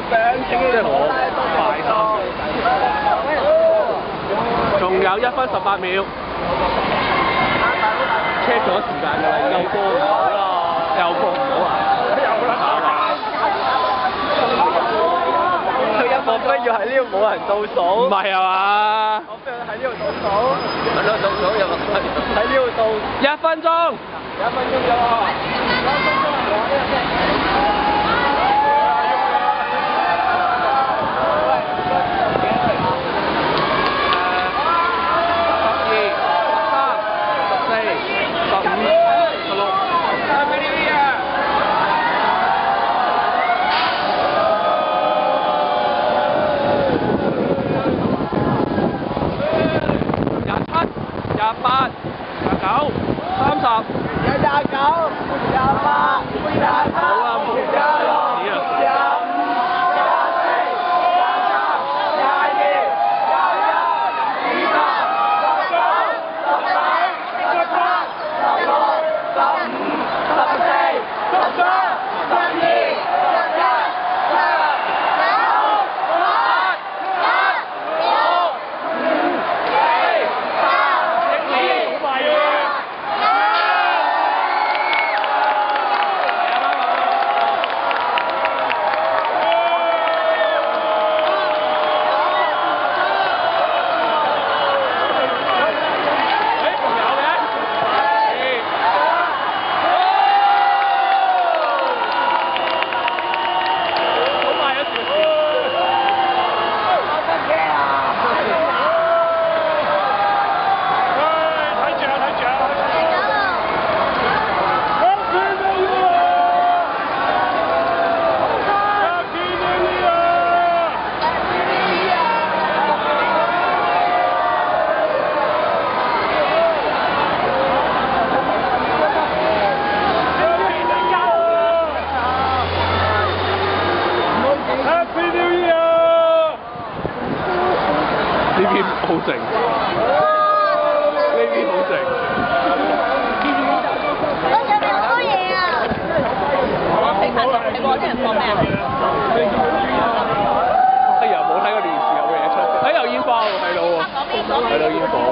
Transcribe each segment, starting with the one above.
即係我快3，仲有1分18秒，check 咗時間㗎啦，已經過唔到啦，又過唔到啊！我不要喺呢度冇人倒數。唔係啊嘛？我不要喺呢度倒數。喺呢度倒數又喺呢度倒。1分鐘。1分鐘咗喎。1分鐘啊！28、29、30，有29、28、29。好啦，冇紙啊！呢邊好靜，呢邊好靜。我上面好多嘢啊！你話啲人放咩啊？哎呀，冇睇過電視有嘅嘢出，哎有煙花喎，睇到喎，睇到煙火喎。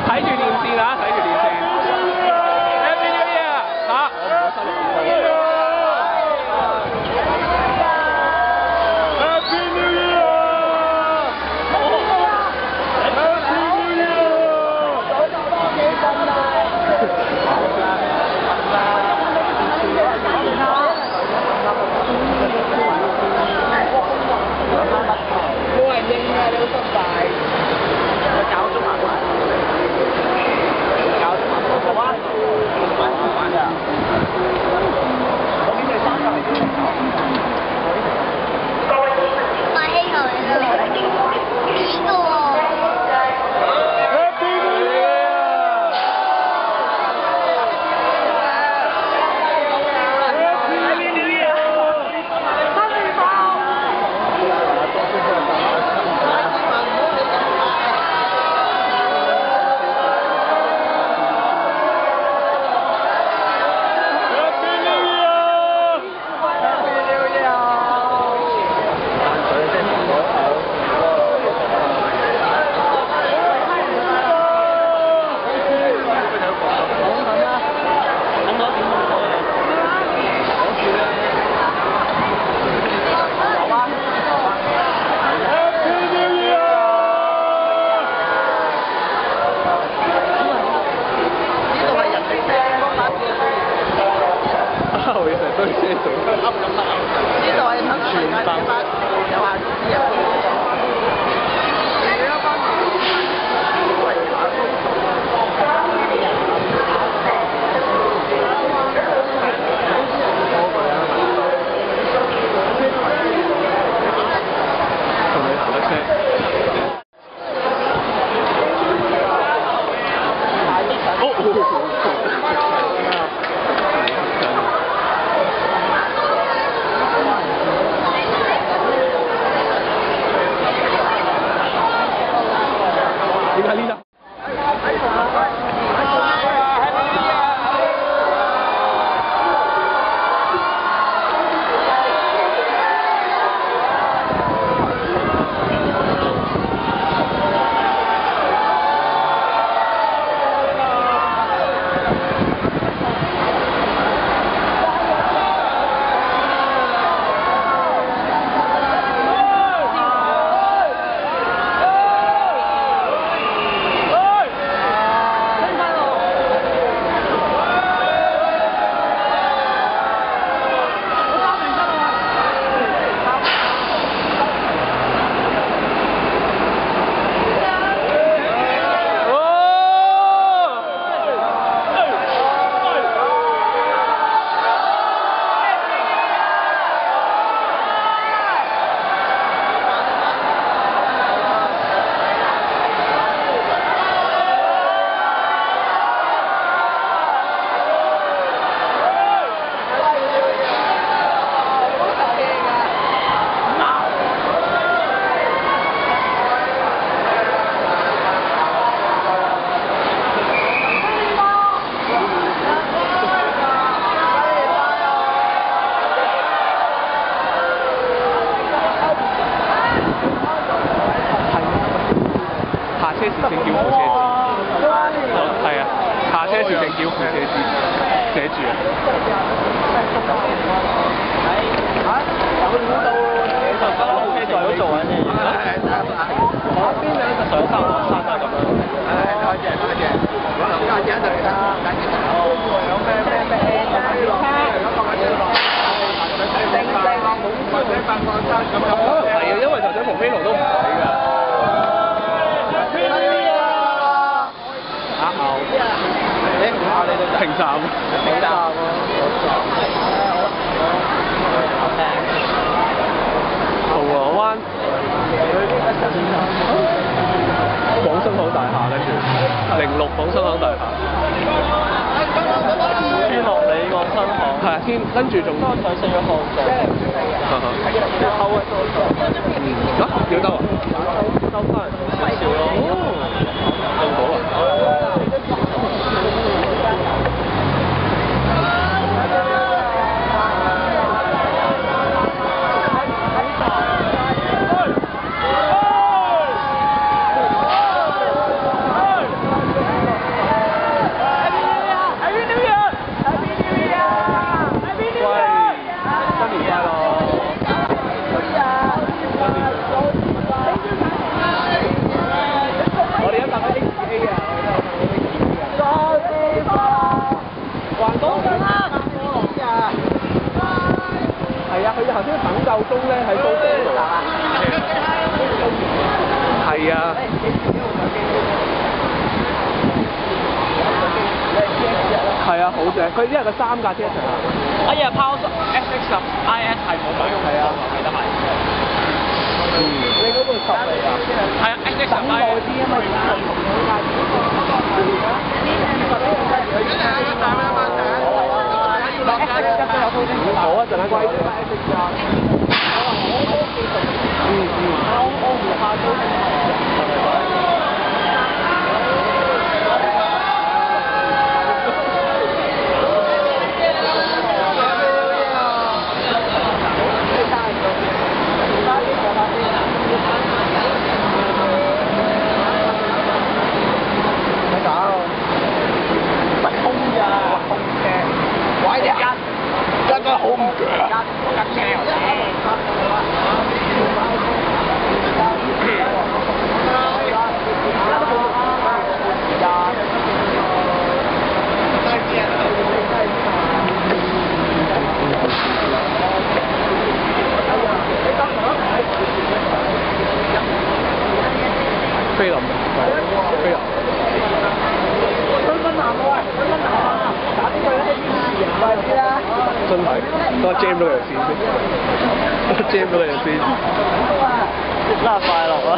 睇住電視啊！睇住電視。Happy New Year！嚇，我唔會收錄電視。冇人應啊！你好失敗。搞中環。搞中環嗰個啊！玩㗎。我呢隻衫嚟嘅。買氣球嚟㗎。呢個喎。正繳付車資。係啊，下車時正繳付車資，寫住啊。在都做緊嘢。邊兩個上山落山啊咁樣。多謝多謝，我留家姐喺度嚟啦，緊住有咩係啊，因為頭先蓬飛龍都唔使㗎。停站。停站喎。銅鑼灣廣生行大廈，跟住06廣生行大廈，天樂里廣生行，係啊，跟住仲上4個項目，偷一多啊，要兜啊？收翻少少咯，仲好啊！係啊，佢哋頭先等夠鐘咧喺高鐵度。係啊。係啊，好正！佢因為佢3架車一齊行。哎呀 ，Power FX10 IS 係冇使用係啊，記得係。你嗰度10嚟㗎？係啊，FX10 IS。等耐啲啊嘛，好啊，陣間歸住。真係好唔鋸啊！菲林，菲林。真係，等我 jam 咗佢條線先，jam 咗佢條線。生日快樂啊！